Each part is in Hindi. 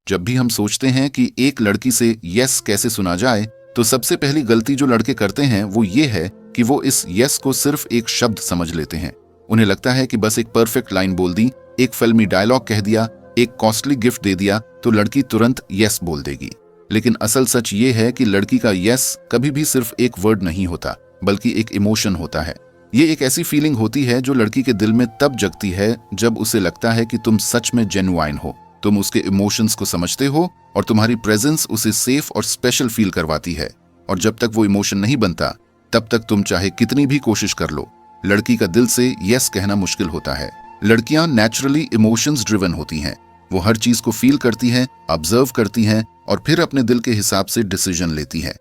जब भी हम सोचते हैं कि एक लड़की से यस कैसे सुना जाए, तो सबसे पहली गलती जो लड़के करते हैं वो ये है कि वो इस यस को सिर्फ एक शब्द समझ लेते हैं। उन्हें लगता है कि बस एक परफेक्ट लाइन बोल दी, एक फिल्मी डायलॉग कह दिया, एक कॉस्टली गिफ्ट दे दिया तो लड़की तुरंत यस बोल देगी। लेकिन असल सच ये है कि लड़की का यस कभी भी सिर्फ एक वर्ड नहीं होता, बल्कि एक इमोशन होता है। ये एक ऐसी फीलिंग होती है जो लड़की के दिल में तब जगती है जब उसे लगता है कि तुम सच में जेन्युइन हो, तुम उसके इमोशंस को समझते हो और तुम्हारी प्रेजेंस उसे सेफ और स्पेशल फील करवाती है। और जब तक वो इमोशन नहीं बनता, तब तक तुम चाहे कितनी भी कोशिश कर लो, लड़की का दिल से यस कहना मुश्किल होता है। लड़कियां नेचुरली इमोशंस ड्रिवन होती हैं। वो हर चीज को फील करती हैं, ऑब्जर्व करती हैं और फिर अपने दिल के हिसाब से डिसीजन लेती हैं।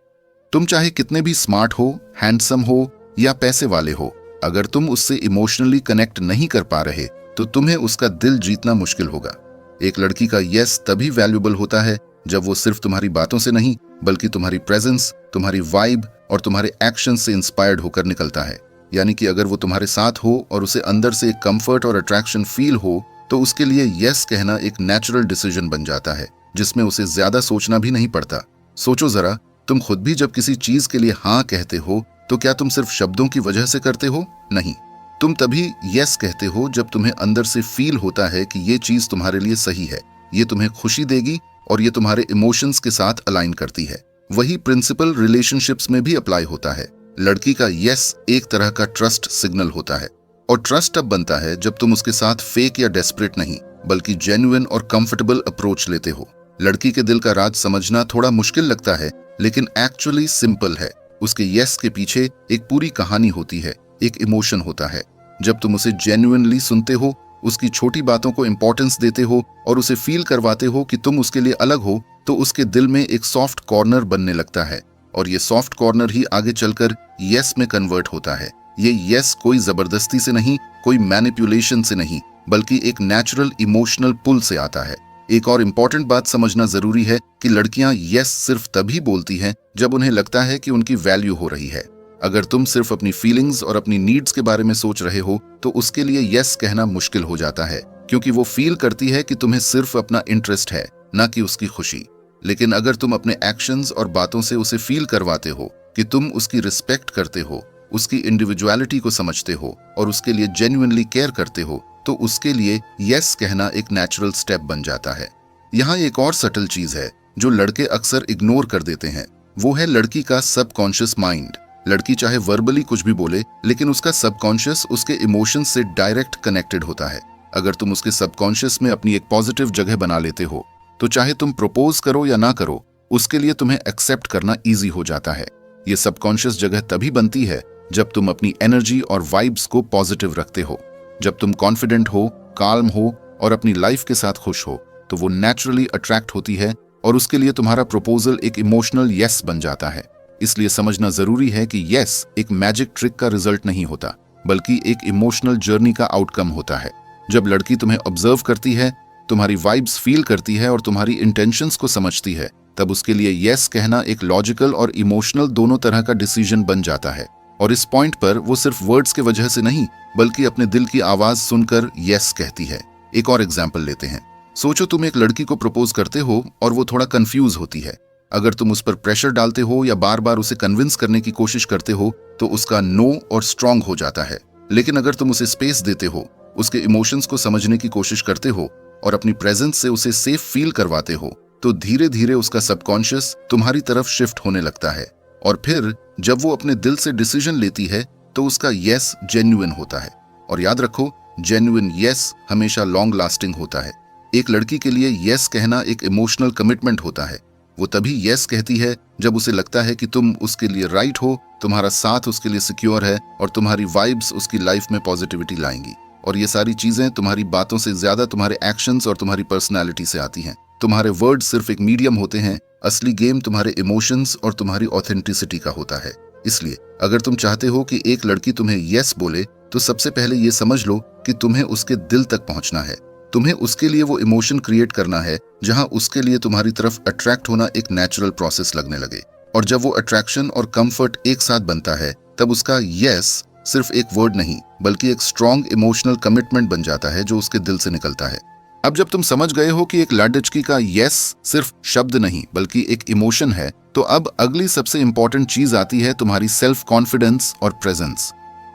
तुम चाहे कितने भी स्मार्ट हो, हैंडसम हो या पैसे वाले हो, अगर तुम उससे इमोशनली कनेक्ट नहीं कर पा रहे तो तुम्हें उसका दिल जीतना मुश्किल होगा। एक लड़की का यस तभी वैल्यूएबल होता है जब वो सिर्फ तुम्हारी बातों से नहीं, बल्कि तुम्हारी प्रेजेंस, तुम्हारी वाइब और तुम्हारे एक्शन से इंस्पायर्ड होकर निकलता है। यानी कि अगर वो तुम्हारे साथ हो और उसे अंदर से एक कंफर्ट और अट्रैक्शन फील हो, तो उसके लिए यस कहना एक नेचुरल डिसीजन बन जाता है, जिसमें उसे ज्यादा सोचना भी नहीं पड़ता। सोचो जरा, तुम खुद भी जब किसी चीज के लिए हाँ कहते हो तो क्या तुम सिर्फ शब्दों की वजह से करते हो? नहीं, तुम तभी यस कहते हो जब तुम्हें अंदर से फील होता है कि ये चीज तुम्हारे लिए सही है, ये तुम्हें खुशी देगी और ये तुम्हारे इमोशंस के साथ अलाइन करती है। वही प्रिंसिपल रिलेशनशिप्स में भी अप्लाई होता है। लड़की का यस एक तरह का ट्रस्ट सिग्नल होता है, और ट्रस्ट तब बनता है जब तुम उसके साथ फेक या डेस्परेट नहीं, बल्कि जेन्युइन और कंफर्टेबल अप्रोच लेते हो। लड़की के दिल का राज समझना थोड़ा मुश्किल लगता है, लेकिन एक्चुअली सिंपल है। उसके यस के पीछे एक पूरी कहानी होती है, एक इमोशन होता है। जब तुम उसे जेन्युइनली सुनते हो, उसकी छोटी बातों को इंपॉर्टेंस देते हो और उसे फील करवाते हो कि तुम उसके लिए अलग हो, तो उसके दिल में एक सॉफ्ट कॉर्नर बनने लगता है, और ये सॉफ्ट कॉर्नर ही आगे चलकर यस में कन्वर्ट होता है। ये यस कोई जबरदस्ती से नहीं, कोई मैनिपुलेशन से नहीं, बल्कि एक नेचुरल इमोशनल पुल से आता है। एक और इम्पॉर्टेंट बात समझना जरूरी है कि लड़कियां यस सिर्फ तभी बोलती हैं जब उन्हें लगता है कि उनकी वैल्यू हो रही है। अगर तुम सिर्फ अपनी फीलिंग्स और अपनी नीड्स के बारे में सोच रहे हो, तो उसके लिए यस कहना मुश्किल हो जाता है, क्योंकि वो फील करती है कि तुम्हें सिर्फ अपना इंटरेस्ट है, ना कि उसकी खुशी। लेकिन अगर तुम अपने एक्शंस और बातों से उसे फील करवाते हो कि तुम उसकी रिस्पेक्ट करते हो, उसकी इंडिविजुअलिटी को समझते हो और उसके लिए जेन्युइनली केयर करते हो, तो उसके लिए यस कहना एक नेचुरल स्टेप बन जाता है। यहाँ एक और सटल चीज है जो लड़के अक्सर इग्नोर कर देते हैं, वो है लड़की का सबकॉन्शियस माइंड। लड़की चाहे वर्बली कुछ भी बोले, लेकिन उसका सबकॉन्शियस उसके इमोशंस से डायरेक्ट कनेक्टेड होता है। अगर तुम उसके सबकॉन्शियस में अपनी एक पॉजिटिव जगह बना लेते हो, तो चाहे तुम प्रपोज करो या ना करो, उसके लिए तुम्हें एक्सेप्ट करना ईजी हो जाता है। ये सबकॉन्शियस जगह तभी बनती है जब तुम अपनी एनर्जी और वाइब्स को पॉजिटिव रखते हो। जब तुम कॉन्फिडेंट हो, काल्म हो और अपनी लाइफ के साथ खुश हो, तो वो नेचुरली अट्रैक्ट होती है और उसके लिए तुम्हारा प्रपोजल एक इमोशनल यस बन जाता है। इसलिए समझना जरूरी है कि यस एक मैजिक ट्रिक का रिजल्ट नहीं होता, बल्कि एक इमोशनल जर्नी का आउटकम होता है। जब लड़की तुम्हें ऑब्जर्व करती है, तुम्हारी वाइब्स फील करती है और तुम्हारी इंटेंशंस को समझती है, तब उसके लिए यस कहना एक लॉजिकल और इमोशनल दोनों तरह का डिसीजन बन जाता है। और इस पॉइंट पर वो सिर्फ वर्ड्स के वजह से नहीं, बल्कि अपने दिल की आवाज सुनकर यस कहती है। एक और एग्जाम्पल लेते हैं। सोचो तुम एक लड़की को प्रपोज करते हो और वो थोड़ा कंफ्यूज होती है। अगर तुम उस पर प्रेशर डालते हो या बार बार उसे कन्विंस करने की कोशिश करते हो, तो उसका नो और स्ट्रांग हो जाता है। लेकिन अगर तुम उसे स्पेस देते हो, उसके इमोशंस को समझने की कोशिश करते हो और अपनी प्रेजेंस से उसे सेफ फील करवाते हो, तो धीरे धीरे उसका सबकॉन्शियस तुम्हारी तरफ शिफ्ट होने लगता है। और फिर जब वो अपने दिल से डिसीजन लेती है, तो उसका यस जेन्युइन होता है। और याद रखो, जेन्युइन यस हमेशा लॉन्ग लास्टिंग होता है। एक लड़की के लिए यस कहना एक इमोशनल कमिटमेंट होता है। वो तभी यस कहती है जब उसे लगता है कि तुम उसके लिए राइट हो, तुम्हारा साथ उसके लिए सिक्योर है और तुम्हारी वाइब्स उसकी लाइफ में पॉजिटिविटी लाएंगी। और ये सारी चीजें तुम्हारी बातों से ज्यादा तुम्हारे एक्शंस और तुम्हारी पर्सनैलिटी से आती हैं। तुम्हारे वर्ड सिर्फ एक मीडियम होते हैं, असली गेम तुम्हारे इमोशंस और तुम्हारी ऑथेंटिसिटी का होता है। इसलिए अगर तुम चाहते हो कि एक लड़की तुम्हें यस बोले, तो सबसे पहले ये समझ लो कि तुम्हें उसके दिल तक पहुंचना है। तुम्हें उसके लिए वो इमोशन क्रिएट करना है जहां उसके लिए तुम्हारी तरफ अट्रैक्ट होना एक नेचुरल प्रोसेस लगने लगे। और जब वो अट्रैक्शन और कंफर्ट एक साथ बनता है, तब उसका यस सिर्फ एक वर्ड नहीं, बल्कि एक स्ट्रॉन्ग इमोशनल कमिटमेंट बन जाता है जो उसके दिल से निकलता है। अब जब तुम समझ गए हो कि एक लड़की का यस सिर्फ शब्द नहीं बल्कि एक इमोशन है, तो अब अगली सबसे इंपॉर्टेंट चीज आती है तुम्हारी सेल्फ कॉन्फिडेंस और प्रेजेंस।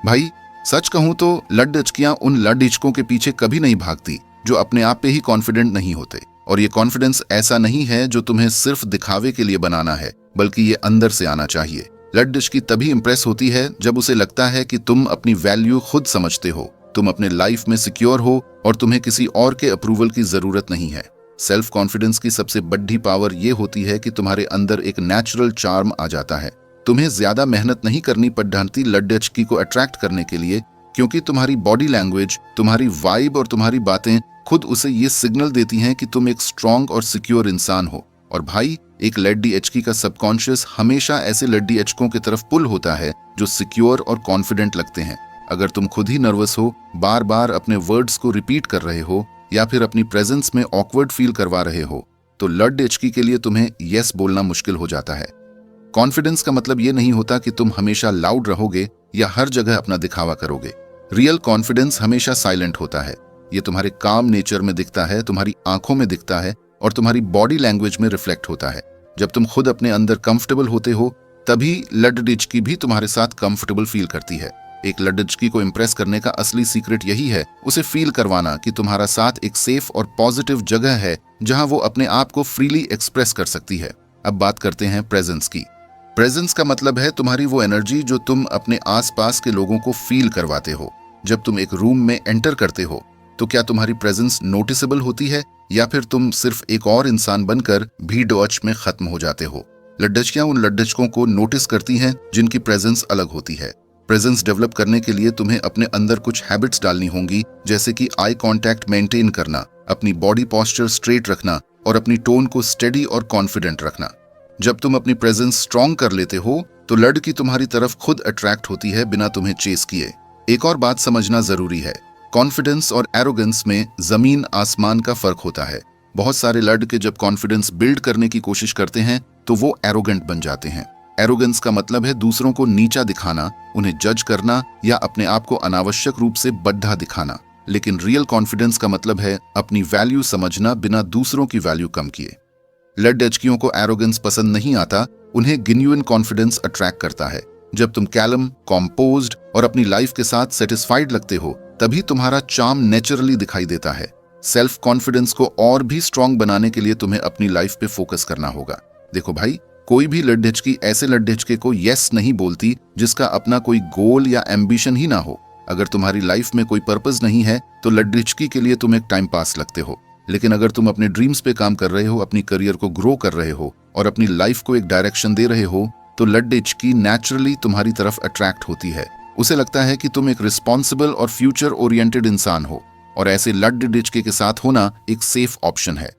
भाई सच कहूं तो लड़कियां उन लड़कों के पीछे कभी नहीं भागती जो अपने आप पे ही कॉन्फिडेंट नहीं होते। और ये कॉन्फिडेंस ऐसा नहीं है जो तुम्हें सिर्फ दिखावे के लिए बनाना है, बल्कि ये अंदर से आना चाहिए। लड़की तभी इंप्रेस होती है जब उसे लगता है कि तुम अपनी वैल्यू खुद समझते हो, तुम अपने लाइफ में सिक्योर हो और तुम्हें किसी और के अप्रूवल की जरूरत नहीं है। सेल्फ कॉन्फिडेंस की सबसे बड़ी पावर ये होती है कि तुम्हारे अंदर एक नेचुरल चार्म आ जाता है। तुम्हें ज्यादा मेहनत नहीं करनी पड़ती लड़की को अट्रैक्ट करने के लिए, क्योंकि तुम्हारी बॉडी लैंग्वेज, तुम्हारी वाइब और तुम्हारी बातें खुद उसे ये सिग्नल देती हैं कि तुम एक स्ट्रांग और सिक्योर इंसान हो। और भाई एक लड़की का सबकॉन्शियस हमेशा ऐसे लड़कों की तरफ पुल होता है जो सिक्योर और कॉन्फिडेंट लगते हैं। अगर तुम खुद ही नर्वस हो, बार बार अपने वर्ड्स को रिपीट कर रहे हो या फिर अपनी प्रेजेंस में ऑकवर्ड फील करवा रहे हो, तो लड़की के लिए तुम्हें यस बोलना मुश्किल हो जाता है। कॉन्फिडेंस का मतलब ये नहीं होता कि तुम हमेशा लाउड रहोगे या हर जगह अपना दिखावा करोगे। रियल कॉन्फिडेंस हमेशा साइलेंट होता है। ये तुम्हारे काम नेचर में दिखता है, तुम्हारी आंखों में दिखता है और तुम्हारी बॉडी लैंग्वेज में रिफ्लेक्ट होता है। जब तुम खुद अपने अंदर कंफर्टेबल होते हो, तभी लड़की भी तुम्हारे साथ कंफर्टेबल फील करती है। एक लड़की को इंप्रेस करने का असली सीक्रेट यही है, उसे फील करवाना कि तुम्हारा साथ एक सेफ और पॉजिटिव जगह है जहां वो अपने आप को फ्रीली एक्सप्रेस कर सकती है। अब बात करते हैं प्रेजेंस की। प्रेजेंस का मतलब है तुम्हारी वो एनर्जी जो तुम अपने आसपास के लोगों को फील करवाते हो। जब तुम एक रूम में एंटर करते हो तो क्या तुम्हारी प्रेजेंस नोटिसेबल होती है या फिर तुम सिर्फ एक और इंसान बनकर भीड़ में खत्म हो जाते हो? लड़कियां उन लड़कों को नोटिस करती हैं जिनकी प्रेजेंस अलग होती है। प्रेजेंस डेवलप करने के लिए तुम्हें अपने अंदर कुछ हैबिट्स डालनी होंगी, जैसे कि आई कांटेक्ट मेंटेन करना, अपनी बॉडी पोस्चर स्ट्रेट रखना और अपनी टोन को स्टेडी और कॉन्फिडेंट रखना। जब तुम अपनी प्रेजेंस स्ट्रांग कर लेते हो तो लड़की तुम्हारी तरफ खुद अट्रैक्ट होती है बिना तुम्हें चेस किए। एक और बात समझना जरूरी है, कॉन्फिडेंस और एरोगेंस में जमीन आसमान का फर्क होता है। बहुत सारे लड़के जब कॉन्फिडेंस बिल्ड करने की कोशिश करते हैं तो वो एरोगेंट बन जाते हैं। एरोगेंस का मतलब है दूसरों को नीचा दिखाना, उन्हें जज करना या अपने आप को अनावश्यक रूप से बढ़ा दिखाना। लेकिन रियल कॉन्फिडेंस का मतलब है अपनी वैल्यू समझना बिना दूसरों की वैल्यू कम किए। लड़कियों को एरोगेंस पसंद नहीं आता, उन्हें जेन्युइन कॉन्फिडेंस अट्रैक्ट करता है। जब तुम कैलम, कॉम्पोज्ड और अपनी लाइफ के साथ सेटिस्फाइड लगते हो, तभी तुम्हारा चार्म नेचुरली दिखाई देता है। सेल्फ कॉन्फिडेंस को और भी स्ट्रांग बनाने के लिए तुम्हें अपनी लाइफ पे फोकस करना होगा। देखो भाई, कोई भी लड़की ऐसे लड़के को यस नहीं बोलती जिसका अपना कोई गोल या एम्बिशन ही ना हो। अगर तुम्हारी लाइफ में कोई पर्पस नहीं है तो लड़की के लिए तुम एक टाइम पास लगते हो। लेकिन अगर तुम अपने ड्रीम्स पे काम कर रहे हो, अपनी करियर को ग्रो कर रहे हो और अपनी लाइफ को एक डायरेक्शन दे रहे हो, तो लड़की नेचुरली तुम्हारी तरफ अट्रैक्ट होती है। उसे लगता है कि तुम एक रिस्पॉन्सिबल और फ्यूचर ओरिएंटेड इंसान हो और ऐसे लड़के के साथ होना एक सेफ ऑप्शन है।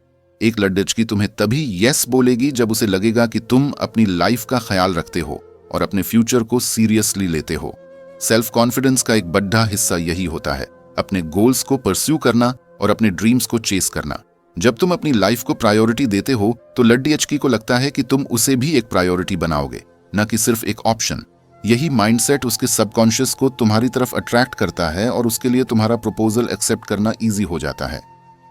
एक लड़की तुम्हें तभी यस बोलेगी जब उसे लगेगा कि तुम अपनी लाइफ का ख्याल रखते हो और अपने फ्यूचर को सीरियसली लेते हो। सेल्फ कॉन्फिडेंस का एक बड़ा हिस्सा यही होता है, अपने गोल्स को परस्यू करना और अपने ड्रीम्स को चेस करना। जब तुम अपनी लाइफ को प्रायोरिटी देते हो तो लड़की को लगता है कि तुम उसे भी एक प्रायोरिटी बनाओगे, न कि सिर्फ एक ऑप्शन। यही माइंडसेट उसके सबकॉन्शियस को तुम्हारी तरफ अट्रैक्ट करता है और उसके लिए तुम्हारा प्रपोजल एक्सेप्ट करना इजी हो जाता है।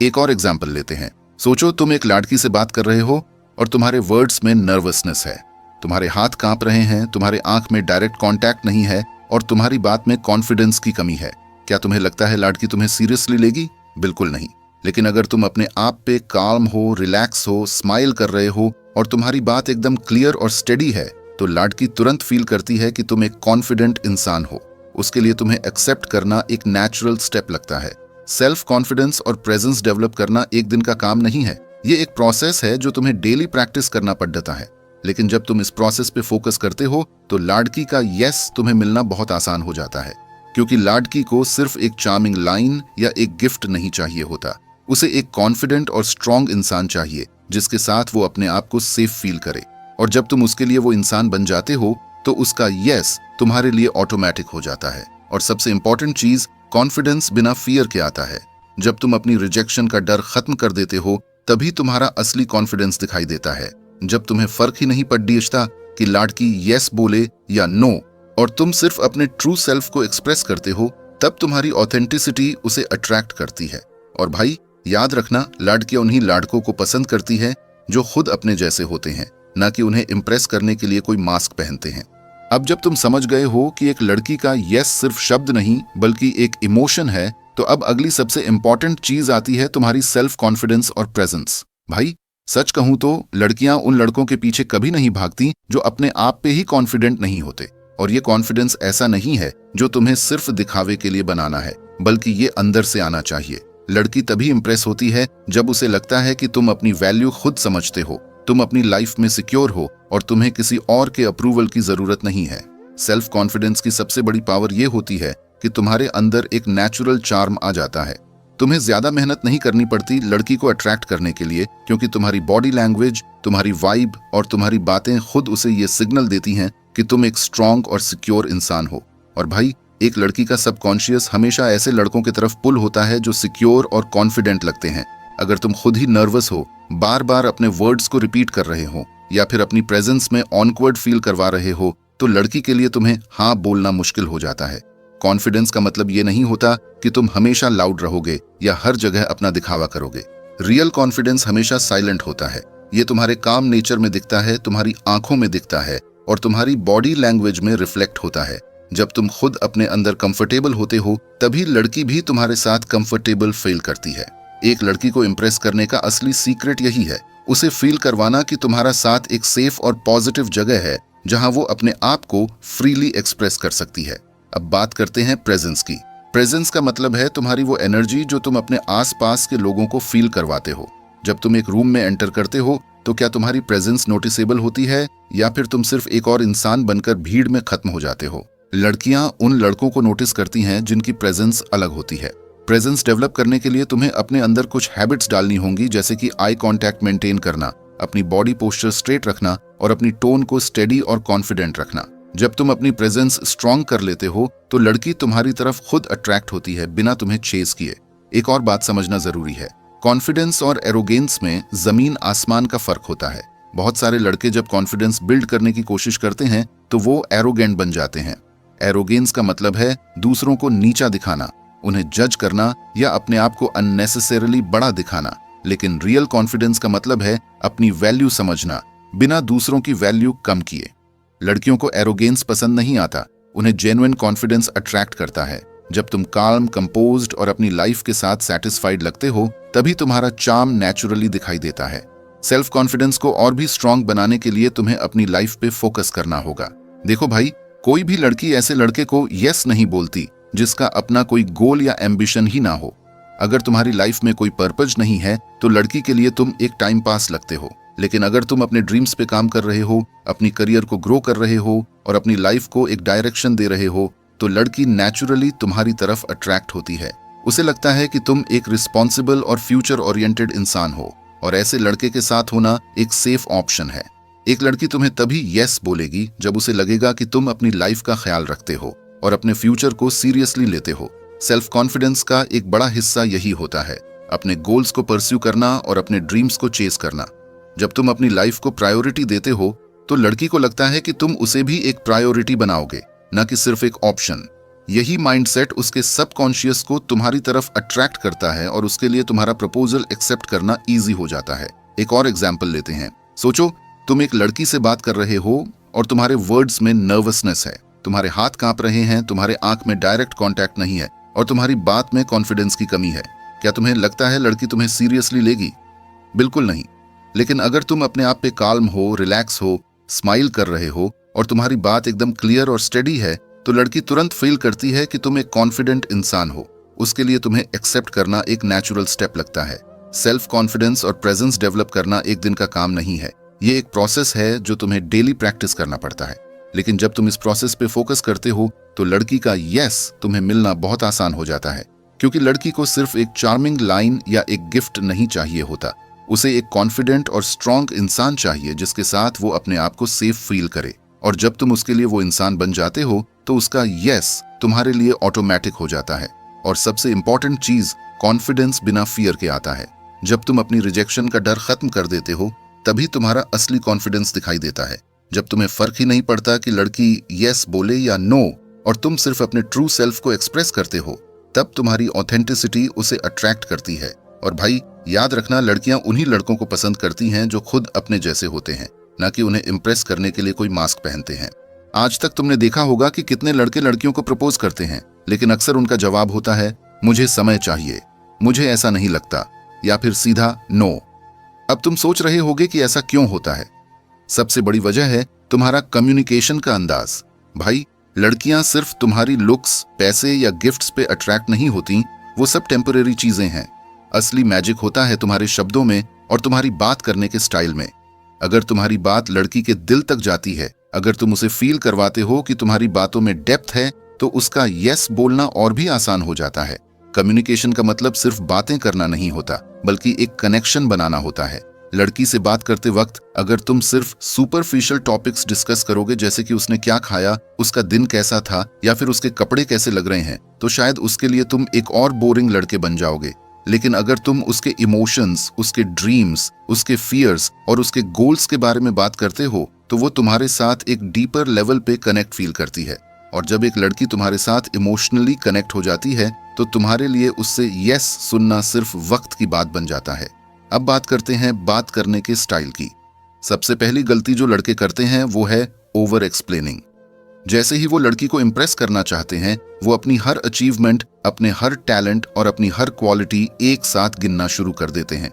एक और एग्जाम्पल लेते हैं। सोचो तुम एक लड़की से बात कर रहे हो और तुम्हारे वर्ड्स में नर्वसनेस है, तुम्हारे हाथ कांप रहे हैं, तुम्हारे आंख में डायरेक्ट कांटेक्ट नहीं है और तुम्हारी बात में कॉन्फिडेंस की कमी है। क्या तुम्हें लगता है लड़की तुम्हें सीरियसली लेगी? बिल्कुल नहीं। लेकिन अगर तुम अपने आप पे काम हो, रिलैक्स हो, स्माइल कर रहे हो और तुम्हारी बात एकदम क्लियर और स्टेडी है, तो लड़की तुरंत फील करती है कि तुम एक कॉन्फिडेंट इंसान हो। उसके लिए तुम्हें एक्सेप्ट करना एक नेचुरल स्टेप लगता है। सेल्फ कॉन्फिडेंस और प्रेजेंस डेवलप करना एक दिन का काम नहीं है, ये एक प्रोसेस है जो तुम्हें डेली प्रैक्टिस करना पड़ता है। लेकिन जब तुम इस प्रोसेस पे फोकस करते हो तो लड़की का यस तुम्हें मिलना बहुत आसान हो जाता है, क्योंकि लड़की को सिर्फ एक चार्मिंग लाइन या एक गिफ्ट नहीं चाहिए होता, उसे एक कॉन्फिडेंट और स्ट्रांग इंसान चाहिए जिसके साथ वो अपने आप को सेफ फील करे। और जब तुम उसके लिए वो इंसान बन जाते हो तो उसका यस तुम्हारे लिए ऑटोमेटिक हो जाता है। और सबसे इंपॉर्टेंट चीज, कॉन्फिडेंस बिना फियर के आता है। जब तुम अपनी रिजेक्शन का डर खत्म कर देते हो तभी तुम्हारा असली कॉन्फिडेंस दिखाई देता है। जब तुम्हें फर्क ही नहीं पड़ता कि लड़की यस बोले या नो और तुम सिर्फ अपने ट्रू सेल्फ को एक्सप्रेस करते हो, तब तुम्हारी ऑथेंटिसिटी उसे अट्रैक्ट करती है। और भाई, याद रखना, लड़कियां उन्हीं लड़कों को पसंद करती है जो खुद अपने जैसे होते हैं, न कि उन्हें इम्प्रेस करने के लिए कोई मास्क पहनते हैं। अब जब तुम समझ गए हो कि एक लड़की का यस सिर्फ शब्द नहीं बल्कि एक इमोशन है, तो अब अगली सबसे इंपॉर्टेंट चीज आती है तुम्हारी सेल्फ कॉन्फिडेंस और प्रेजेंस। भाई सच कहूं तो लड़कियां उन लड़कों के पीछे कभी नहीं भागती जो अपने आप पे ही कॉन्फिडेंट नहीं होते। और ये कॉन्फिडेंस ऐसा नहीं है जो तुम्हें सिर्फ दिखावे के लिए बनाना है, बल्कि ये अंदर से आना चाहिए। लड़की तभी इंप्रेस होती है जब उसे लगता है कि तुम अपनी वैल्यू खुद समझते हो, तुम अपनी लाइफ में सिक्योर हो और तुम्हें किसी और के अप्रूवल की जरूरत नहीं है। सेल्फ कॉन्फिडेंस की सबसे बड़ी पावर ये होती है कि तुम्हारे अंदर एक नेचुरल चार्म आ जाता है। तुम्हें ज्यादा मेहनत नहीं करनी पड़ती लड़की को अट्रैक्ट करने के लिए, क्योंकि तुम्हारी बॉडी लैंग्वेज, तुम्हारी वाइब और तुम्हारी बातें खुद उसे ये सिग्नल देती हैं कि तुम एक स्ट्रांग और सिक्योर इंसान हो। और भाई एक लड़की का सबकॉन्शियस हमेशा ऐसे लड़कों की तरफ पुल होता है जो सिक्योर और कॉन्फिडेंट लगते हैं। अगर तुम खुद ही नर्वस हो, बार बार अपने वर्ड्स को रिपीट कर रहे हो या फिर अपनी प्रेजेंस में ऑनवर्ड फील करवा रहे हो, तो लड़की के लिए तुम्हें हाँ बोलना मुश्किल हो जाता है। कॉन्फिडेंस का मतलब ये नहीं होता कि तुम हमेशा लाउड रहोगे या हर जगह अपना दिखावा करोगे। रियल कॉन्फिडेंस हमेशा साइलेंट होता है। ये तुम्हारे काम नेचर में दिखता है, तुम्हारी आंखों में दिखता है और तुम्हारी बॉडी लैंग्वेज में रिफ्लेक्ट होता है। जब तुम खुद अपने अंदर कंफर्टेबल होते हो, तभी लड़की भी तुम्हारे साथ कंफर्टेबल फील करती है। एक लड़की को इम्प्रेस करने का असली सीक्रेट यही है, उसे फील करवाना कि तुम्हारा साथ एक सेफ और पॉजिटिव जगह है जहां वो अपने आप को फ्रीली एक्सप्रेस कर सकती है। अब बात करते हैं प्रेजेंस की। प्रेजेंस का मतलब है तुम्हारी वो एनर्जी जो तुम अपने आसपास के लोगों को फील करवाते हो। जब तुम एक रूम में एंटर करते हो तो क्या तुम्हारी प्रेजेंस नोटिसेबल होती है या फिर तुम सिर्फ एक और इंसान बनकर भीड़ में खत्म हो जाते हो? लड़कियां उन लड़कों को नोटिस करती हैं जिनकी प्रेजेंस अलग होती है। प्रेजेंस डेवलप करने के लिए तुम्हें अपने अंदर कुछ हैबिट्स डालनी होंगी, जैसे कि आई कांटेक्ट मेंटेन करना, अपनी बॉडी पोस्चर स्ट्रेट रखना और अपनी टोन को स्टेडी और कॉन्फिडेंट रखना। जब तुम अपनी प्रेजेंस स्ट्रांग कर लेते हो तो लड़की तुम्हारी तरफ खुद अट्रैक्ट होती है बिना तुम्हें चेस किए। एक और बात समझना जरूरी है, कॉन्फिडेंस और एरोगेंस में जमीन आसमान का फर्क होता है। बहुत सारे लड़के जब कॉन्फिडेंस बिल्ड करने की कोशिश करते हैं तो वो एरोगेंट बन जाते हैं। एरोगेंस का मतलब है दूसरों को नीचा दिखाना, उन्हें जज करना या अपने आप को अननेसेसरीली बड़ा दिखाना। लेकिन रियल कॉन्फिडेंस का मतलब है अपनी वैल्यू समझना बिना दूसरों की वैल्यू कम किए। लड़कियों को एरोगेंस पसंद नहीं आता, उन्हें जेन्युइन कॉन्फिडेंस अट्रैक्ट करता है। जब तुम काल्म, कंपोज्ड और अपनी लाइफ के साथ सेटिस्फाइड लगते हो, तभी तुम्हारा चार्म नेचुरली दिखाई देता है। सेल्फ कॉन्फिडेंस को और भी स्ट्रांग बनाने के लिए तुम्हें अपनी लाइफ पे फोकस करना होगा। देखो भाई, कोई भी लड़की ऐसे लड़के को यस नहीं बोलती जिसका अपना कोई गोल या एम्बिशन ही ना हो। अगर तुम्हारी लाइफ में कोई पर्पज नहीं है तो लड़की के लिए तुम एक टाइम पास लगते हो। लेकिन अगर तुम अपने ड्रीम्स पे काम कर रहे हो, अपनी करियर को ग्रो कर रहे हो और अपनी लाइफ को एक डायरेक्शन दे रहे हो, तो लड़की नेचुरली तुम्हारी तरफ अट्रैक्ट होती है। उसे लगता है कि तुम एक रिस्पॉन्सिबल और फ्यूचर ओरिएंटेड इंसान हो और ऐसे लड़के के साथ होना एक सेफ ऑप्शन है। एक लड़की तुम्हें तभी यस बोलेगी जब उसे लगेगा कि तुम अपनी लाइफ का ख्याल रखते हो और अपने फ्यूचर को सीरियसली लेते हो। सेल्फ कॉन्फिडेंस का एक बड़ा हिस्सा यही होता है, अपने गोल्स को परस्यू करना और अपने ड्रीम्स को चेस करना। जब तुम अपनी लाइफ को प्रायोरिटी देते हो तो लड़की को लगता है कि तुम उसे भी एक प्रायोरिटी बनाओगे, न कि सिर्फ एक ऑप्शन। यही माइंडसेट उसके सबकॉन्शियस को तुम्हारी तरफ अट्रैक्ट करता है और उसके लिए तुम्हारा प्रपोजल एक्सेप्ट करना इजी हो जाता है। एक और एग्जाम्पल लेते हैं। सोचो तुम एक लड़की से बात कर रहे हो और तुम्हारे वर्ड्स में नर्वसनेस है, तुम्हारे हाथ कांप रहे हैं, तुम्हारे आंख में डायरेक्ट कांटेक्ट नहीं है और तुम्हारी बात में कॉन्फिडेंस की कमी है। क्या तुम्हें लगता है लड़की तुम्हें सीरियसली लेगी? बिल्कुल नहीं। लेकिन अगर तुम अपने आप पे काल्म हो, रिलैक्स हो, स्माइल कर रहे हो और तुम्हारी बात एकदम क्लियर और स्टेडी है, तो लड़की तुरंत फील करती है कि तुम एक कॉन्फिडेंट इंसान हो। उसके लिए तुम्हें एक्सेप्ट करना एक नेचुरल स्टेप लगता है। सेल्फ कॉन्फिडेंस और प्रेजेंस डेवलप करना एक दिन का काम नहीं है, ये एक प्रोसेस है जो तुम्हें डेली प्रैक्टिस करना पड़ता है। लेकिन जब तुम इस प्रोसेस पे फोकस करते हो तो लड़की का यस तुम्हें मिलना बहुत आसान हो जाता है, क्योंकि लड़की को सिर्फ एक चार्मिंग लाइन या एक गिफ्ट नहीं चाहिए होता, उसे एक कॉन्फिडेंट और स्ट्रांग इंसान चाहिए जिसके साथ वो अपने आप को सेफ फील करे। और जब तुम उसके लिए वो इंसान बन जाते हो तो उसका यस तुम्हारे लिए ऑटोमेटिक हो जाता है। और सबसे इंपॉर्टेंट चीज, कॉन्फिडेंस बिना फियर के आता है। जब तुम अपनी रिजेक्शन का डर खत्म कर देते हो तभी तुम्हारा असली कॉन्फिडेंस दिखाई देता है। जब तुम्हें फर्क ही नहीं पड़ता कि लड़की यस बोले या नो और तुम सिर्फ अपने ट्रू सेल्फ को एक्सप्रेस करते हो, तब तुम्हारी ऑथेंटिसिटी उसे अट्रैक्ट करती है और भाई याद रखना, लड़कियां उन्हीं लड़कों को पसंद करती हैं जो खुद अपने जैसे होते हैं, ना कि उन्हें इम्प्रेस करने के लिए कोई मास्क पहनते हैं। आज तक तुमने देखा होगा कि कितने लड़के लड़कियों को प्रपोज करते हैं, लेकिन अक्सर उनका जवाब होता है मुझे समय चाहिए, मुझे ऐसा नहीं लगता, या फिर सीधा नो। अब तुम सोच रहे होगे कि ऐसा क्यों होता है। सबसे बड़ी वजह है तुम्हारा कम्युनिकेशन का अंदाज। भाई लड़कियां सिर्फ तुम्हारी लुक्स, पैसे या गिफ्ट्स पे अट्रैक्ट नहीं होती, वो सब टेम्परेरी चीजें हैं। असली मैजिक होता है तुम्हारे शब्दों में और तुम्हारी बात करने के स्टाइल में। अगर तुम्हारी बात लड़की के दिल तक जाती है, अगर तुम उसे फील करवाते हो कि तुम्हारी बातों में डेप्थ है, तो उसका यस बोलना और भी आसान हो जाता है। कम्युनिकेशन का मतलब सिर्फ बातें करना नहीं होता, बल्कि एक कनेक्शन बनाना होता है। लड़की से बात करते वक्त अगर तुम सिर्फ सुपरफिशियल टॉपिक्स डिस्कस करोगे, जैसे कि उसने क्या खाया, उसका दिन कैसा था, या फिर उसके कपड़े कैसे लग रहे हैं, तो शायद उसके लिए तुम एक और बोरिंग लड़के बन जाओगे। लेकिन अगर तुम उसके इमोशंस, उसके ड्रीम्स, उसके फियर्स और उसके गोल्स के बारे में बात करते हो, तो वो तुम्हारे साथ एक डीपर लेवल पे कनेक्ट फील करती है। और जब एक लड़की तुम्हारे साथ इमोशनली कनेक्ट हो जाती है, तो तुम्हारे लिए उससे यस सुनना सिर्फ वक्त की बात बन जाता है। अब बात करते हैं बात करने के स्टाइल की। सबसे पहली गलती जो लड़के करते हैं वो है ओवर एक्सप्लेनिंग। जैसे ही वो लड़की को इम्प्रेस करना चाहते हैं, वो अपनी हर अचीवमेंट, अपने हर टैलेंट और अपनी हर क्वालिटी एक साथ गिनना शुरू कर देते हैं।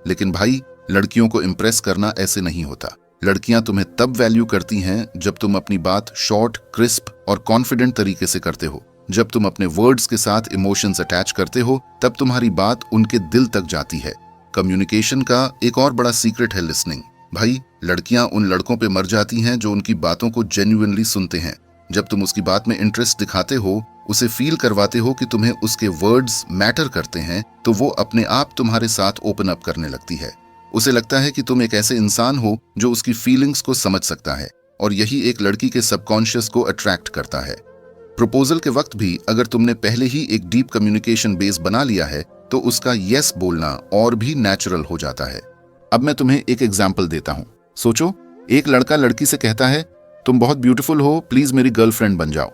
लेकिन भाई लड़कियों को इम्प्रेस करना ऐसे नहीं होता। लड़कियां तुम्हें तब वैल्यू करती हैं जब तुम अपनी बात शॉर्ट, क्रिस्प और कॉन्फिडेंट तरीके से करते हो। जब तुम अपने वर्ड्स के साथ इमोशंस अटैच करते हो, तब तुम्हारी बात उनके दिल तक जाती है। कम्युनिकेशन का एक और बड़ा सीक्रेट है लिसनिंग। भाई लड़कियां उन लड़कों पे मर जाती हैं जो उनकी बातों को जेन्युइनली सुनते हैं। जब तुम उसकी बात में इंटरेस्ट दिखाते हो, उसे फील करवाते हो कि तुम्हें उसके वर्ड्स मैटर करते हैं, तो वो अपने आप तुम्हारे साथ ओपन अप करने लगती है। उसे लगता है कि तुम एक ऐसे इंसान हो जो उसकी फीलिंग्स को समझ सकता है, और यही एक लड़की के सबकॉन्शियस को अट्रैक्ट करता है। प्रपोजल के वक्त भी अगर तुमने पहले ही एक डीप कम्युनिकेशन बेस बना लिया है, तो उसका यस बोलना और भी नेचुरल हो जाता है। अब मैं तुम्हें एक एग्जाम्पल देता हूं। सोचो, एक लड़का लड़की से कहता है तुम बहुत ब्यूटीफुल हो, प्लीज मेरी गर्लफ्रेंड बन जाओ।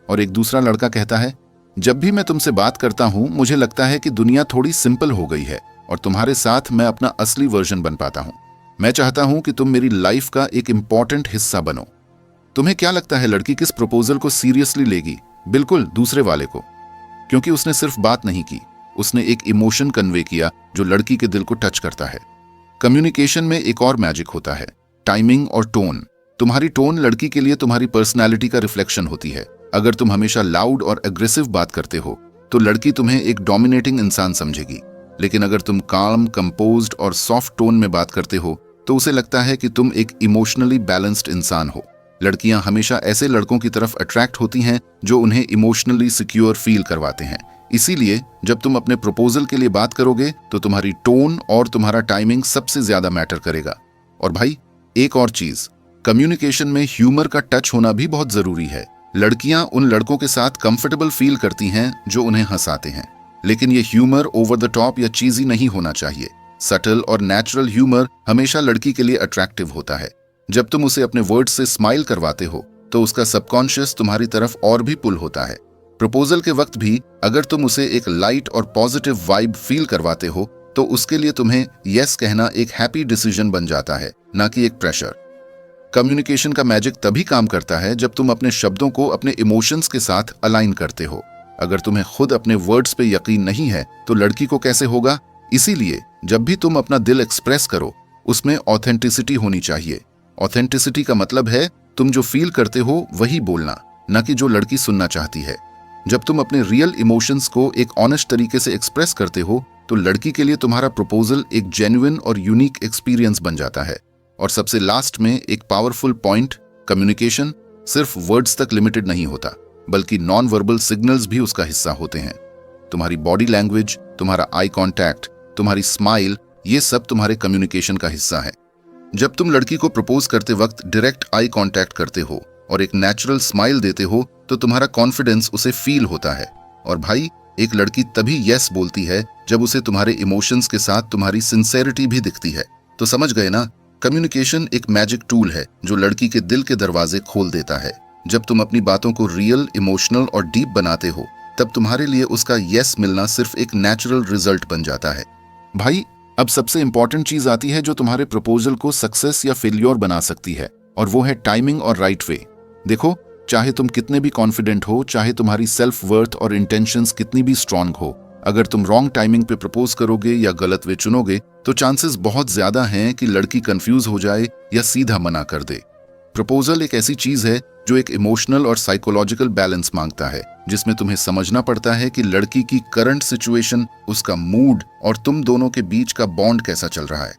और एक दूसरा लड़का कहता है जब भी मैं तुमसे बात करता हूं, मुझे लगता है कि दुनिया थोड़ी सिंपल हो गई है और तुम्हारे साथ मैं अपना असली वर्जन बन पाता हूं। मैं चाहता हूं कि तुम मेरी लाइफ का एक इंपॉर्टेंट हिस्सा बनो। तुम्हें क्या लगता है लड़की किस प्रपोजल को सीरियसली लेगी? बिल्कुल दूसरे वाले को, क्योंकि उसने सिर्फ बात नहीं की, उसने एक इमोशन कन्वे किया जो लड़की के दिल को टच करता है। कम्युनिकेशन में एक और मैजिक होता है, टाइमिंग और टोन। तुम्हारी टोन लड़की के लिए तुम्हारी पर्सनैलिटी का रिफ्लेक्शन होती है। अगर तुम हमेशा लाउड और एग्रेसिव बात करते हो, तो लड़की तुम्हें एक डोमिनेटिंग इंसान समझेगी। लेकिन अगर तुम काम, कंपोज्ड और सॉफ्ट टोन में बात करते हो, तो उसे लगता है कि तुम एक इमोशनली बैलेंस्ड इंसान हो। लड़कियां हमेशा ऐसे लड़कों की तरफ अट्रैक्ट होती हैं जो उन्हें इमोशनली सिक्योर फील करवाते हैं। इसीलिए जब तुम अपने प्रपोजल के लिए बात करोगे, तो तुम्हारी टोन और तुम्हारा टाइमिंग सबसे ज्यादा मैटर करेगा। और भाई एक और चीज, कम्युनिकेशन में ह्यूमर का टच होना भी बहुत जरूरी है। लड़कियां उन लड़कों के साथ कंफर्टेबल फील करती हैं जो उन्हें हंसाते हैं, लेकिन ये ह्यूमर ओवर द टॉप या चीजी नहीं होना चाहिए। सटल और नेचुरल ह्यूमर हमेशा लड़की के लिए अट्रैक्टिव होता है। जब तुम उसे अपने वर्ड्स से स्माइल करवाते हो, तो उसका सबकॉन्शियस तुम्हारी तरफ और भी पुल होता है। प्रपोजल के वक्त भी अगर तुम उसे एक लाइट और पॉजिटिव वाइब फील करवाते हो, तो उसके लिए तुम्हें यस कहना एक हैप्पी डिसीजन बन जाता है, ना कि एक प्रेशर। कम्युनिकेशन का मैजिक तभी काम करता है जब तुम अपने शब्दों को अपने इमोशंस के साथ अलाइन करते हो। अगर तुम्हें खुद अपने वर्ड्स पे यकीन नहीं है, तो लड़की को कैसे होगा? इसीलिए जब भी तुम अपना दिल एक्सप्रेस करो, उसमें ऑथेंटिसिटी होनी चाहिए। ऑथेंटिसिटी का मतलब है तुम जो फील करते हो वही बोलना, न कि जो लड़की सुनना चाहती है। जब तुम अपने रियल इमोशंस को एक ऑनेस्ट तरीके से एक्सप्रेस करते हो, तो लड़की के लिए तुम्हारा प्रपोजल एक जेन्युइन और यूनिक एक्सपीरियंस बन जाता है। और सबसे लास्ट में एक पावरफुल पॉइंट, कम्युनिकेशन सिर्फ वर्ड्स तक लिमिटेड नहीं होता, बल्कि नॉन वर्बल सिग्नल्स भी उसका हिस्सा होते हैं। तुम्हारी बॉडी लैंग्वेज, तुम्हारा आई कॉन्टैक्ट, तुम्हारी स्माइल, ये सब तुम्हारे कम्युनिकेशन का हिस्सा है। जब तुम लड़की को प्रपोज करते वक्त डायरेक्ट आई कॉन्टैक्ट करते हो और एक नेचुरल स्माइल देते हो, तो तुम्हारा कॉन्फिडेंस उसे फील होता है। और भाई एक लड़की तभी यस बोलती है जब उसे तुम्हारे इमोशंस के साथ तुम्हारी सिंसेरिटी भी दिखती है। तो समझ गए ना, कम्युनिकेशन एक मैजिक टूल है जो लड़की के दिल के दरवाजे खोल देता है। जब तुम अपनी बातों को रियल, इमोशनल और डीप बनाते हो, तब तुम्हारे लिए उसका यस मिलना सिर्फ एक नेचुरल रिजल्ट बन जाता है। भाई अब सबसे इंपॉर्टेंट चीज आती है जो तुम्हारे प्रपोजल को सक्सेस या फेल्योर बना सकती है, और वो है टाइमिंग और राइट वे। देखो, चाहे तुम कितने भी कॉन्फिडेंट हो, चाहे तुम्हारी सेल्फ वर्थ और इंटेंशंस कितनी भी स्ट्रांग हो, अगर तुम रॉन्ग टाइमिंग पे प्रपोज करोगे या गलत वे चुनोगे तो चांसेस बहुत ज्यादा हैं कि लड़की कंफ्यूज हो जाए या सीधा मना कर दे। प्रपोजल एक ऐसी चीज है जो एक इमोशनल और साइकोलॉजिकल बैलेंस मांगता है, जिसमें तुम्हें समझना पड़ता है कि लड़की की करंट सिचुएशन, उसका मूड और तुम दोनों के बीच का बॉन्ड कैसा चल रहा है।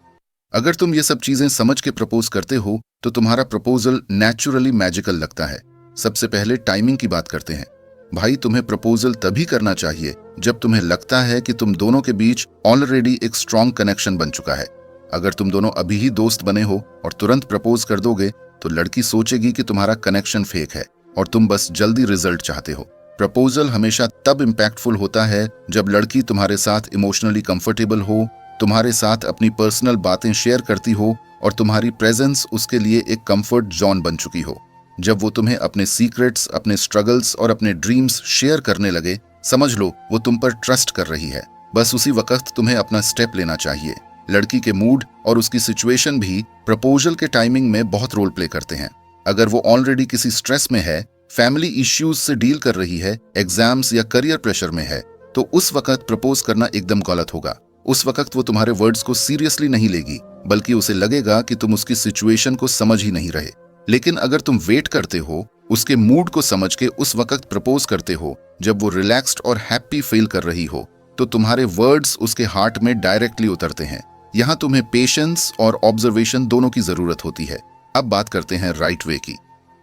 अगर तुम ये सब चीजें समझ के प्रपोज करते हो तो तुम्हारा प्रपोजल नेचुरली मैजिकल लगता है। सबसे पहले टाइमिंग की बात करते हैं। भाई, तुम्हें प्रपोजल तभी करना चाहिए जब तुम्हें लगता है कि तुम दोनों के बीच ऑलरेडी एक स्ट्रॉन्ग कनेक्शन बन चुका है। अगर तुम दोनों अभी ही दोस्त बने हो और तुरंत प्रपोज कर दोगे तो लड़की सोचेगी कि तुम्हारा कनेक्शन फेक है और तुम बस जल्दी रिजल्ट चाहते हो। प्रपोजल हमेशा तब इम्पैक्टफुल होता है जब लड़की तुम्हारे साथ इमोशनली कंफर्टेबल हो, तुम्हारे साथ अपनी पर्सनल बातें शेयर करती हो और तुम्हारी प्रेजेंस उसके लिए एक कंफर्ट जोन बन चुकी हो। जब वो तुम्हें अपने सीक्रेट्स, अपने स्ट्रगल्स और अपने ड्रीम्स शेयर करने लगे, समझ लो वो तुम पर ट्रस्ट कर रही है। बस उसी वक्त तुम्हें अपना स्टेप लेना चाहिए। लड़की के मूड और उसकी सिचुएशन भी प्रपोजल के टाइमिंग में बहुत रोल प्ले करते हैं। अगर वो ऑलरेडी किसी स्ट्रेस में है, फैमिली इश्यूज से डील कर रही है, एग्जाम्स या करियर प्रेशर में है, तो उस वक्त प्रपोज करना एकदम गलत होगा। उस वक्त वो तुम्हारे वर्ड्स को सीरियसली नहीं लेगी, बल्कि उसे लगेगा कि तुम उसकी सिचुएशन को समझ ही नहीं रहे। लेकिन अगर तुम वेट करते हो, उसके मूड को समझ के उस वक्त प्रपोज करते हो जब वो रिलैक्स्ड और हैप्पी फील कर रही हो, तो तुम्हारे वर्ड्स उसके हार्ट में डायरेक्टली उतरते हैं। यहाँ तुम्हें पेशेंस और ऑब्जर्वेशन दोनों की जरूरत होती है। अब बात करते हैं राइट वे की।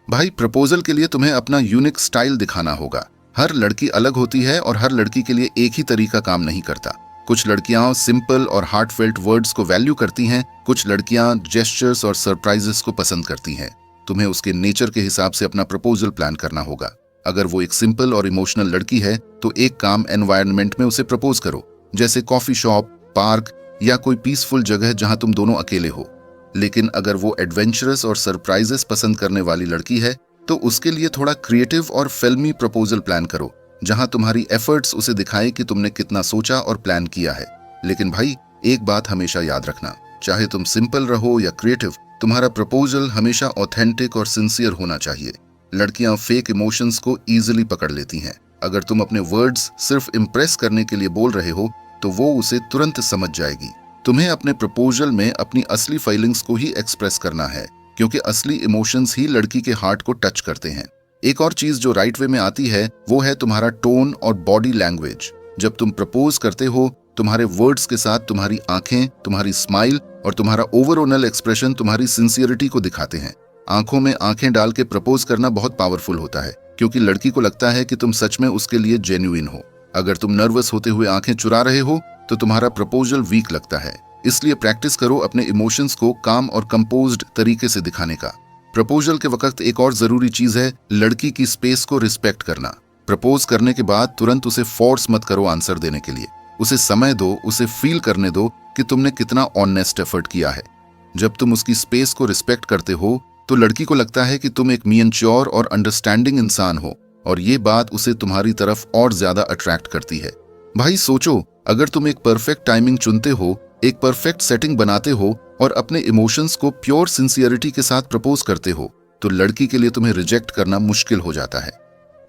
भाई, प्रपोजल के लिए तुम्हें अपना यूनिक स्टाइल दिखाना होगा। हर लड़की अलग होती है और हर लड़की के लिए एक ही तरीका काम नहीं करता। कुछ लड़कियां सिंपल और हार्टफेल्ट वर्ड्स को वैल्यू करती हैं, कुछ लड़कियां जेस्चर्स और सरप्राइजेस को पसंद करती हैं। तुम्हें उसके नेचर के हिसाब से अपना प्रपोजल प्लान करना होगा। अगर वो एक सिंपल और इमोशनल लड़की है तो एक काम एनवायरनमेंट में उसे प्रपोज करो, जैसे कॉफी शॉप, पार्क या कोई पीसफुल जगह जहां तुम दोनों अकेले हो। लेकिन अगर वो एडवेंचरस और सरप्राइजेस पसंद करने वाली लड़की है तो उसके लिए थोड़ा क्रिएटिव और फिल्मी प्रपोजल प्लान करो, जहां तुम्हारी एफर्ट्स उसे दिखाए कि तुमने कितना सोचा और प्लान किया है। लेकिन भाई, एक बात हमेशा याद रखना, चाहे तुम सिंपल रहो या क्रिएटिव, तुम्हारा प्रपोजल हमेशा ऑथेंटिक और सिंसियर होना चाहिए। लड़कियां फेक इमोशंस को इजीली पकड़ लेती हैं। अगर तुम अपने वर्ड्स सिर्फ इम्प्रेस करने के लिए बोल रहे हो तो वो उसे तुरंत समझ जाएगी। तुम्हें अपने प्रपोजल में अपनी असली फीलिंग्स को ही एक्सप्रेस करना है, क्योंकि असली इमोशंस ही लड़की के हार्ट को टच करते हैं। एक और चीज जो राइट वे में आती है वो है तुम्हारा टोन और बॉडी लैंग्वेज। जब तुम प्रपोज करते हो, तुम्हारे वर्ड्स के साथ तुम्हारी आंखें, तुम्हारी स्माइल और तुम्हारा ओवरऑल एक्सप्रेशन तुम्हारी सिंसियरिटी को दिखाते हैं। आंखों में आंखें डाल के प्रपोज करना बहुत पावरफुल होता है, क्योंकि लड़की को लगता है कि तुम सच में उसके लिए जेन्युइन हो। अगर तुम नर्वस होते हुए आंखें चुरा रहे हो तो तुम्हारा प्रपोजल वीक लगता है। इसलिए प्रैक्टिस करो अपने इमोशंस को काम और कंपोज्ड तरीके से दिखाने का। प्रपोजल के वक्त एक और जरूरी चीज है लड़की की स्पेस को रिस्पेक्ट करना। प्रपोज करने के बाद तुरंत उसे फोर्स मत करो आंसर देने के लिए। उसे समय दो, उसे फील करने दो कि तुमने कितना ऑनेस्ट एफर्ट किया है। जब तुम उसकी स्पेस को रिस्पेक्ट करते हो तो लड़की को लगता है कि तुम एक मैच्योर और अंडरस्टैंडिंग इंसान हो, और ये बात उसे तुम्हारी तरफ और ज्यादा अट्रैक्ट करती है। भाई सोचो, अगर तुम एक परफेक्ट टाइमिंग चुनते हो, एक परफेक्ट सेटिंग बनाते हो और अपने इमोशंस को प्योर सिंसियरिटी के साथ प्रपोज करते हो, तो लड़की के लिए तुम्हें रिजेक्ट करना मुश्किल हो जाता है।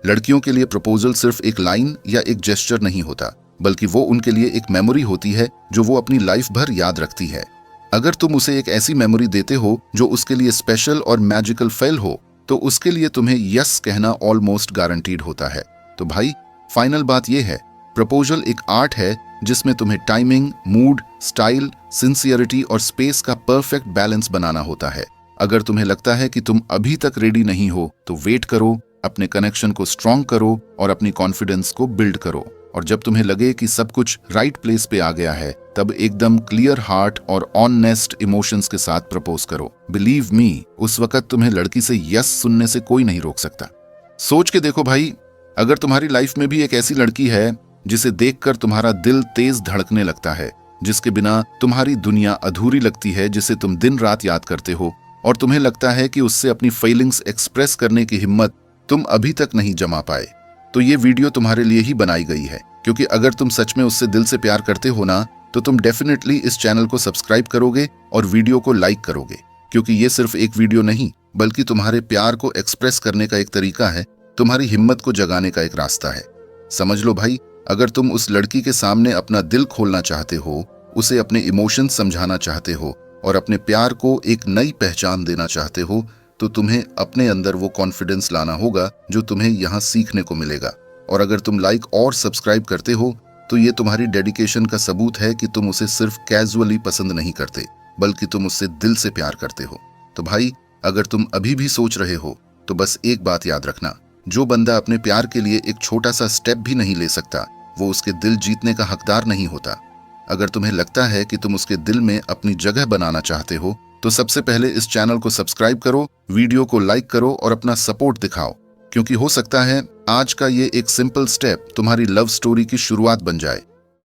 लड़कियों के लिए प्रपोजल सिर्फ एक लाइन या एक जेस्चर नहीं होता, बल्कि वो उनके लिए एक मेमोरी होती है जो वो अपनी लाइफ भर याद रखती है। अगर तुम उसे एक ऐसी मेमोरी देते हो जो उसके लिए स्पेशल और मैजिकल फेल हो, तो उसके लिए तुम्हें यस कहना ऑलमोस्ट गारंटीड होता है। तो भाई, फाइनल बात यह है, प्रपोजल एक आर्ट है जिसमें तुम्हें टाइमिंग, मूड, स्टाइल, सिंसियरिटी और स्पेस का परफेक्ट बैलेंस बनाना होता है। अगर तुम्हें लगता है कि तुम अभी तक रेडी नहीं हो तो वेट करो, अपने कनेक्शन को स्ट्रॉन्ग करो और अपनी कॉन्फिडेंस को बिल्ड करो। और जब तुम्हें लगे कि सब कुछ राइट प्लेस पे आ गया है, तब एकदम क्लियर हार्ट और ऑनेस्ट इमोशंस के साथ प्रपोज करो। बिलीव मी, उस वक्त तुम्हें लड़की से यस सुनने से कोई नहीं रोक सकता। सोच के देखो भाई, अगर तुम्हारी लाइफ में भी एक ऐसी लड़की है जिसे देखकर तुम्हारा दिल तेज धड़कने लगता है, जिसके बिना तुम्हारी दुनिया अधूरी लगती है, जिसे तुम दिन रात याद करते हो, और तुम्हें लगता है कि उससे अपनी फीलिंग्स एक्सप्रेस करने की हिम्मत तुम अभी तक नहीं जमा पाए, तो ये वीडियो तुम्हारे लिए ही बनाई गई है। क्योंकि अगर तुम सच में उससे दिल से प्यार करते हो ना, तो तुम डेफिनेटली इस चैनल को सब्सक्राइब करोगे और वीडियो को लाइक करोगे, क्योंकि ये सिर्फ एक वीडियो नहीं बल्कि तुम्हारे प्यार को एक्सप्रेस करने का एक तरीका है, तुम्हारी हिम्मत को जगाने का एक रास्ता है। समझ लो भाई, अगर तुम उस लड़की के सामने अपना दिल खोलना चाहते हो, उसे अपने इमोशंस समझाना चाहते हो और अपने प्यार को एक नई पहचान देना चाहते हो, तो तुम्हें अपने अंदर वो कॉन्फिडेंस लाना होगा जो तुम्हें यहाँ सीखने को मिलेगा। और अगर तुम लाइक और सब्सक्राइब करते हो तो ये तुम्हारी डेडिकेशन का सबूत है कि तुम उसे सिर्फ कैजुअली पसंद नहीं करते, बल्कि तुम उससे दिल से प्यार करते हो। तो भाई, अगर तुम अभी भी सोच रहे हो तो बस एक बात याद रखना, जो बंदा अपने प्यार के लिए एक छोटा सा स्टेप भी नहीं ले सकता, वो उसके दिल जीतने का हकदार नहीं होता। अगर तुम्हें लगता है कि तुम उसके दिल में अपनी जगह बनाना चाहते हो, तो सबसे पहले इस चैनल को सब्सक्राइब करो, वीडियो को लाइक करो और अपना सपोर्ट दिखाओ, क्योंकि हो सकता है आज का ये एक सिंपल स्टेप तुम्हारी लव स्टोरी की शुरुआत बन जाए।